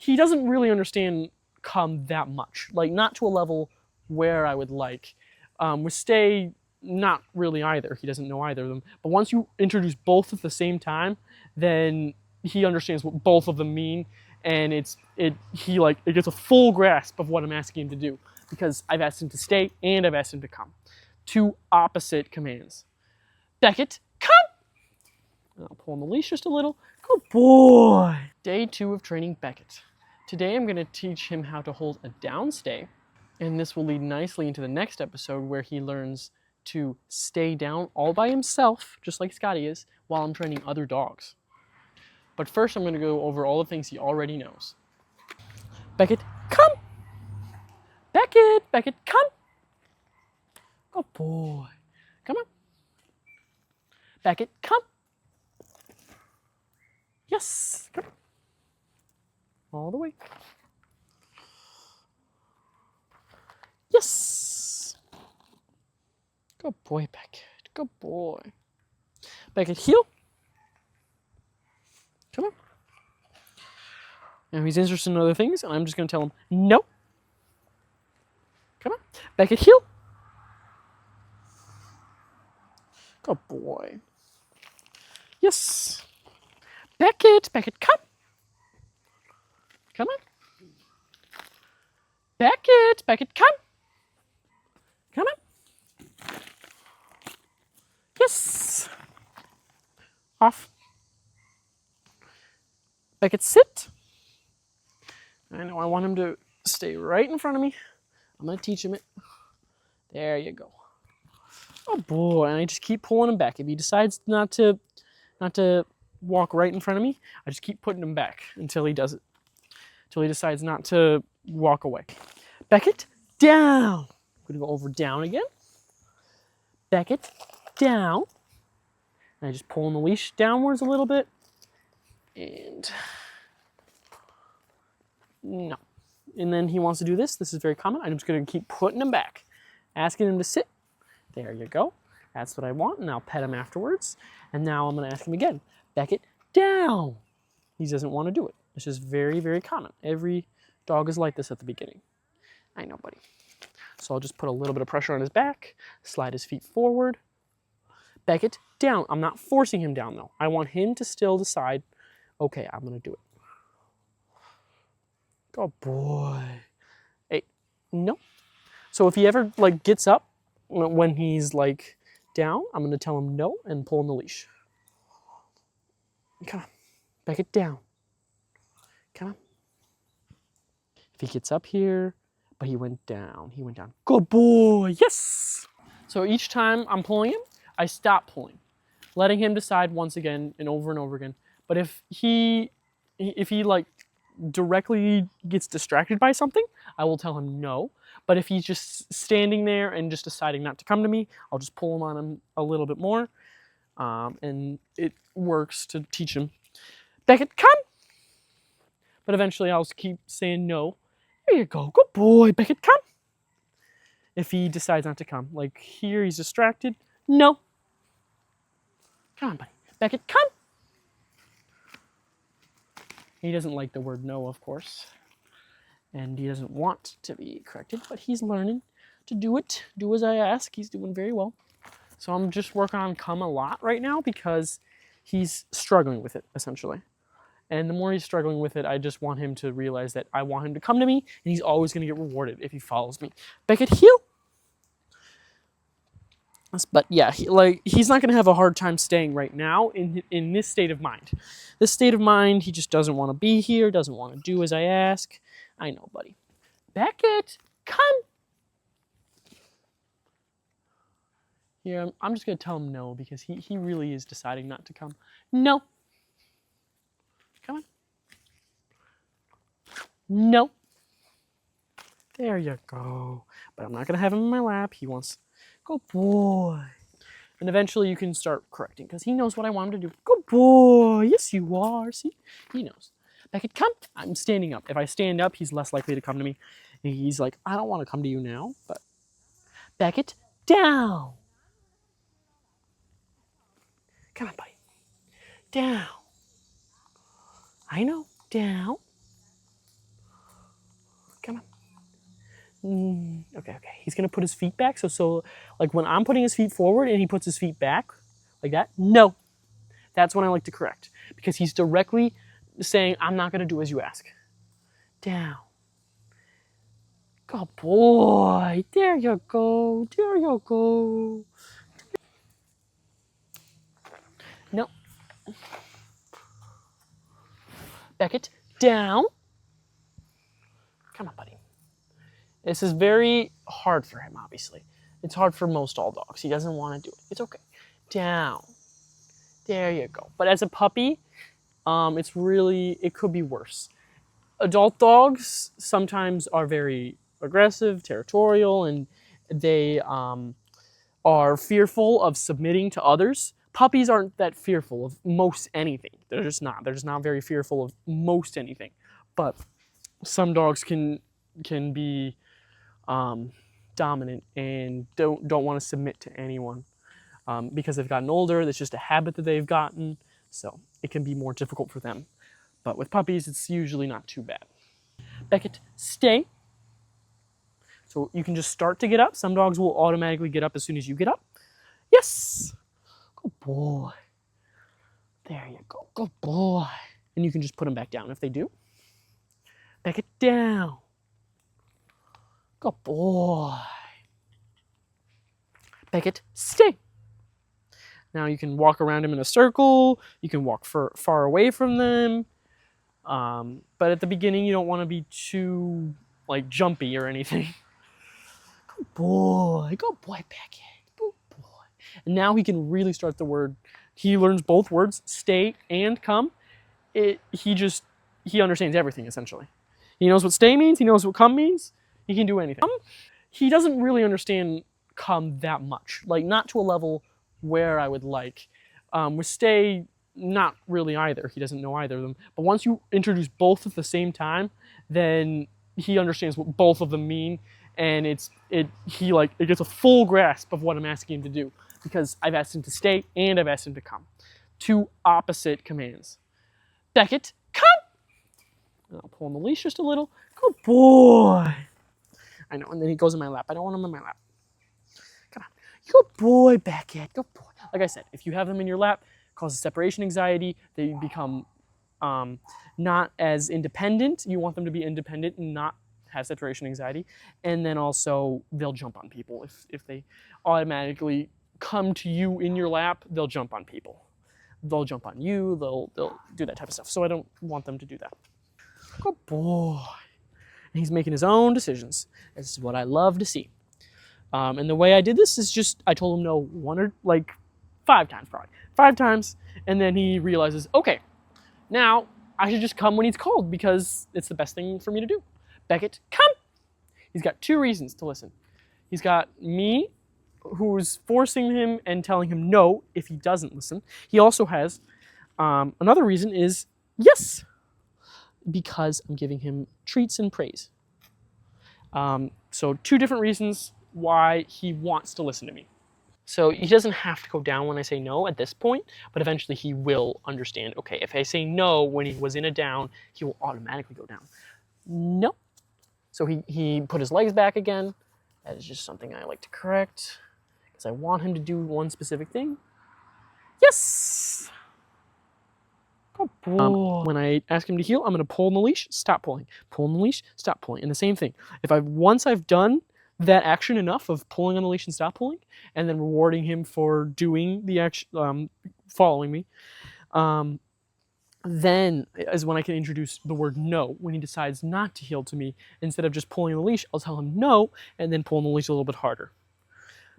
he doesn't really understand come that much, like not to a level where I would like. With stay, not really either. He doesn't know either of them. But once you introduce both at the same time, then he understands what both of them mean, and it gets a full grasp of what I'm asking him to do, because I've asked him to stay and I've asked him to come. Two opposite commands. Beckett, come! And I'll pull on the leash just a little. Good boy! Day 2 of training Beckett. Today I'm going to teach him how to hold a down stay, and this will lead nicely into the next episode where he learns to stay down all by himself, just like Scotty is, while I'm training other dogs. But first I'm going to go over all the things he already knows. Beckett, come! Beckett, Beckett, come! Good boy. Come on. Beckett, come! Yes, come. All the way. Yes! Good boy, Beckett. Good boy. Beckett, heel. Come on. Now he's interested in other things, and I'm just going to tell him, no. Come on. Beckett, heel. Good boy. Yes. Beckett, Beckett, come. Come on. Beckett, Beckett, come. Come on. Yes. Off. Beckett, sit. I know I want him to stay right in front of me. I'm going to teach him it. There you go. Oh boy, and I just keep pulling him back. If he decides not to walk right in front of me, I just keep putting him back until he does it. Until he decides not to walk away. Beckett, down. I'm going to go over down again. Beckett, down. And I just pull on the leash downwards a little bit. And no. And then he wants to do this. This is very common. I'm just going to keep putting him back. Asking him to sit. There you go. That's what I want. And I'll pet him afterwards. And now I'm going to ask him again. Beckett, down. He doesn't want to do it. It's just very, very common. Every dog is like this at the beginning. I know, buddy. So I'll just put a little bit of pressure on his back, slide his feet forward. Beckett, down. I'm not forcing him down, though. I want him to still decide, okay, I'm going to do it. Good boy. Hey, no. So if he ever, gets up when he's, down, I'm going to tell him no and pull on the leash. Come on. Beckett, down. Come on. If he gets up here, but he went down. He went down. Good boy. Yes. So each time I'm pulling him, I stop pulling, letting him decide once again and over again. But if he directly gets distracted by something, I will tell him no. But if he's just standing there and just deciding not to come to me, I'll just pull him on him a little bit more. And it works to teach him, Beckett, come. But eventually I'll keep saying no. There you go. Good boy, Beckett, come. If he decides not to come. Like here, he's distracted. No. Come on, buddy. Beckett, come. He doesn't like the word no, of course. And he doesn't want to be corrected, but he's learning to do it. Do as I ask. He's doing very well. So I'm just working on come a lot right now because he's struggling with it, essentially. And the more he's struggling with it, I just want him to realize that I want him to come to me, and he's always going to get rewarded if he follows me. Beckett, heel. But yeah, he's not going to have a hard time staying right now in this state of mind. This state of mind, he just doesn't want to be here, doesn't want to do as I ask. I know, buddy. Beckett, come. Here, I'm just going to tell him no because he really is deciding not to come. No. Come on. No. There you go. But I'm not going to have him in my lap. He wants, good boy. And eventually you can start correcting because he knows what I want him to do. Good boy. Yes, you are. See? He knows. Beckett, come. I'm standing up. If I stand up, he's less likely to come to me. And he's like, I don't want to come to you now. But Beckett, down. Come on, buddy. Down. I know. Down. Okay. He's gonna put his feet back. So like when I'm putting his feet forward and he puts his feet back like that, no. That's when I like to correct because he's directly saying, I'm not gonna do as you ask. Down. Good boy. There you go. There you go. No. Beckett, down. Come on, buddy. This is very hard for him, obviously. It's hard for most all dogs. He doesn't want to do it. It's okay. Down. There you go. But as a puppy, it could be worse. Adult dogs sometimes are very aggressive, territorial, and they are fearful of submitting to others. Puppies aren't that fearful of most anything. They're just not. They're just not very fearful of most anything. But some dogs can be dominant and don't want to submit to anyone because they've gotten older. That's just a habit that they've gotten. So it can be more difficult for them. But with puppies, it's usually not too bad. Beckett, stay. So you can just start to get up. Some dogs will automatically get up as soon as you get up. Yes. Good boy. There you go. Good boy. And you can just put them back down if they do. Beckett, down. Good boy. Beckett, stay. Now you can walk around him in a circle. You can walk far away from them. But at the beginning, you don't want to be too jumpy or anything. Good boy, Beckett. Good boy. And now he can really start the word. He learns both words, stay and come. He understands everything essentially. He knows what stay means. He knows what come means. He can do anything. He doesn't really understand come that much, not to a level where I would like. With stay, not really either. He doesn't know either of them. But once you introduce both at the same time, then he understands what both of them mean, and it gets a full grasp of what I'm asking him to do because I've asked him to stay and I've asked him to come. Two opposite commands. Beckett, come. And I'll pull on the leash just a little. Good boy. I know, and then he goes in my lap. I don't want him in my lap. Come on. Good boy, Beckett. Good boy. Like I said, if you have them in your lap, it causes separation anxiety. They become not as independent. You want them to be independent and not have separation anxiety. And then also, they'll jump on people. If they automatically come to you in your lap, they'll jump on people. They'll jump on you. They'll do that type of stuff. So I don't want them to do that. Good boy. And he's making his own decisions. This is what I love to see. And the way I did this is just, I told him no 5 times probably. 5 times, and then he realizes, okay, now I should just come when he's called because it's the best thing for me to do. Beckett, come! He's got 2 reasons to listen. He's got me, who's forcing him and telling him no if he doesn't listen. He also has, another reason is yes, because I'm giving him treats and praise. So 2 different reasons why he wants to listen to me. So he doesn't have to go down when I say no at this point, but eventually he will understand, okay, if I say no when he was in a down, he will automatically go down. No. So he put his legs back again. That is just something I like to correct because I want him to do one specific thing. Yes! Good boy. When I ask him to heel, I'm going to pull on the leash, stop pulling. Pull on the leash, stop pulling. And the same thing. Once I've done that action enough of pulling on the leash and stop pulling, and then rewarding him for doing the action, following me, then is when I can introduce the word no when he decides not to heel to me. Instead of just pulling the leash, I'll tell him no, and then pull on the leash a little bit harder.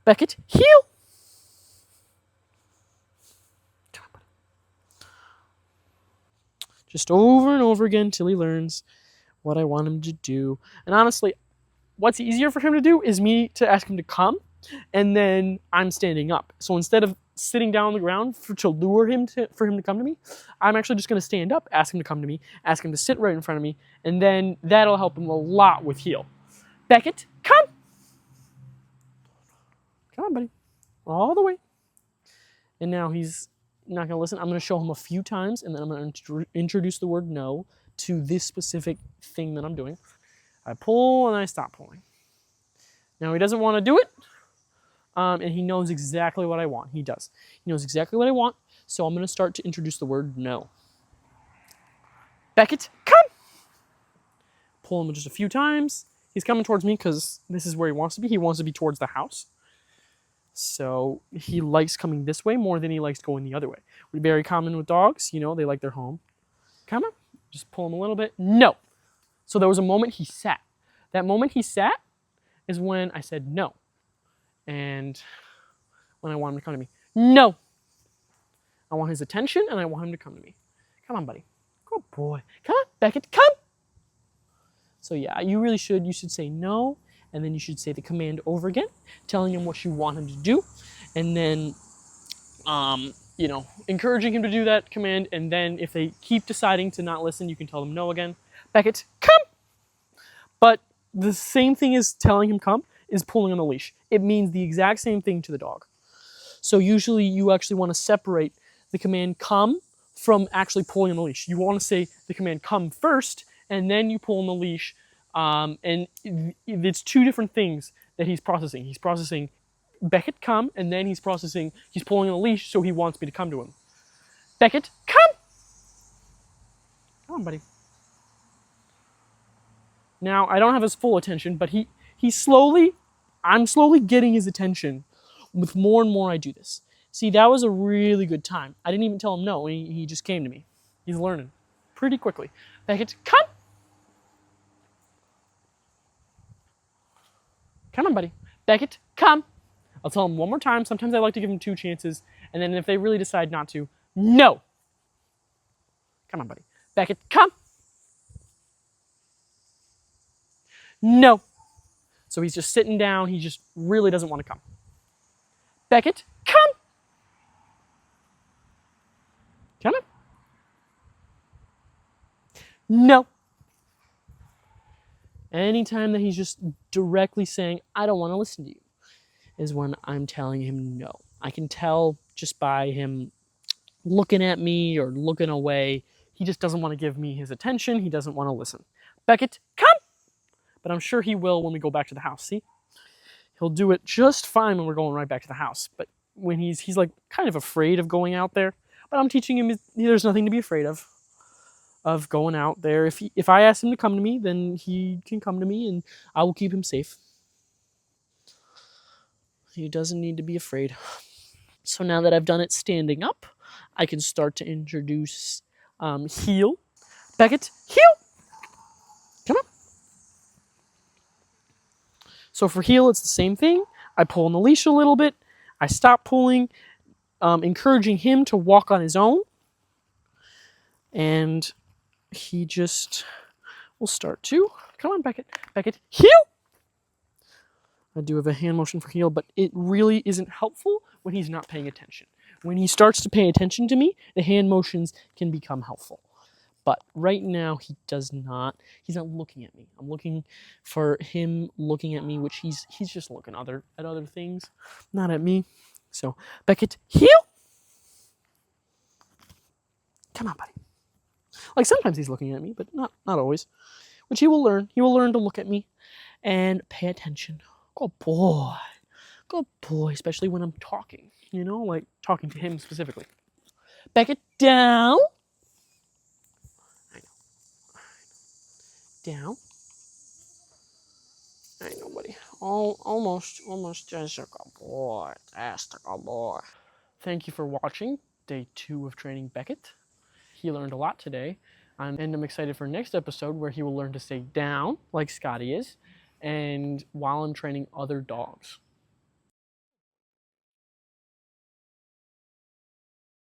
Beckett, heel! Come on, buddy. Just over and over again till he learns what I want him to do. And honestly, what's easier for him to do is me to ask him to come, and then I'm standing up. So instead of sitting down on the ground to lure him for him to come to me, I'm actually just going to stand up, ask him to come to me, ask him to sit right in front of me, and then that'll help him a lot with heel. Beckett, come! Come on, buddy. All the way. And now he's not going to listen. I'm going to show him a few times, and then I'm going to introduce the word no to this specific thing that I'm doing. I pull and I stop pulling. Now he doesn't want to do it, and he knows exactly what I want. He does. He knows exactly what I want, so I'm going to start to introduce the word no. Beckett, come! Pull him just a few times. He's coming towards me because this is where he wants to be. He wants to be towards the house. So he likes coming this way more than he likes going the other way. Very common with dogs, you know, they like their home. Come on, just pull him a little bit. No. So there was a moment he sat. That moment he sat is when I said no. And when I want him to come to me. No. I want his attention and I want him to come to me. Come on, buddy. Good boy. Come on, Beckett, come. So yeah, you should say no, and then you should say the command over again, telling him what you want him to do, and then, encouraging him to do that command, and then if they keep deciding to not listen, you can tell them no again. Beckett, come! But the same thing as telling him come is pulling on the leash. It means the exact same thing to the dog. So usually you actually want to separate the command come from actually pulling on the leash. You want to say the command come first, and then you pull on the leash, and it's two different things that he's processing. He's processing Beckett, come, and then he's pulling on the leash, so he wants me to come to him. Beckett, come! Come on, buddy. Now, I don't have his full attention, but I'm slowly getting his attention with more and more I do this. See, that was a really good time. I didn't even tell him no, he just came to me. He's learning pretty quickly. Beckett, come! Come on, buddy. Beckett, come! I'll tell him one more time. Sometimes I like to give him 2 chances, and then if they really decide not to, no! Come on, buddy. Beckett, come! No! So he's just sitting down. He just really doesn't want to come. Beckett, come! Come on. No. Anytime that he's just directly saying, I don't want to listen to you, is when I'm telling him no. I can tell just by him looking at me or looking away, he just doesn't want to give me his attention. He doesn't want to listen. Beckett, come! But I'm sure he will when we go back to the house, see? He'll do it just fine when we're going right back to the house. But when he's like kind of afraid of going out there, but I'm teaching him there's nothing to be afraid of going out there. If I ask him to come to me, then he can come to me and I will keep him safe. He doesn't need to be afraid. So now that I've done it standing up, I can start to introduce heel. Beckett, heel! Come on. So for heel, it's the same thing. I pull on the leash a little bit. I stop pulling, encouraging him to walk on his own. And he just will start to. Come on, Beckett. Beckett, heel! I do have a hand motion for heel, but it really isn't helpful when he's not paying attention. When he starts to pay attention to me, the hand motions can become helpful. But right now, he's not looking at me. I'm looking for him looking at me, which he's just looking at other things, not at me. So, Beckett, heel! Come on, buddy. Like sometimes he's looking at me, but not always. Which he will learn. He will learn to look at me and pay attention. Good boy. Good boy, especially when I'm talking. You know, like talking to him specifically. Beckett, down. I know. Down. I know, buddy. Almost just a good boy. Just a good boy. Thank you for watching day 2 of training Beckett. He learned a lot today, and I'm excited for next episode where he will learn to stay down like Scotty is, and while I'm training other dogs.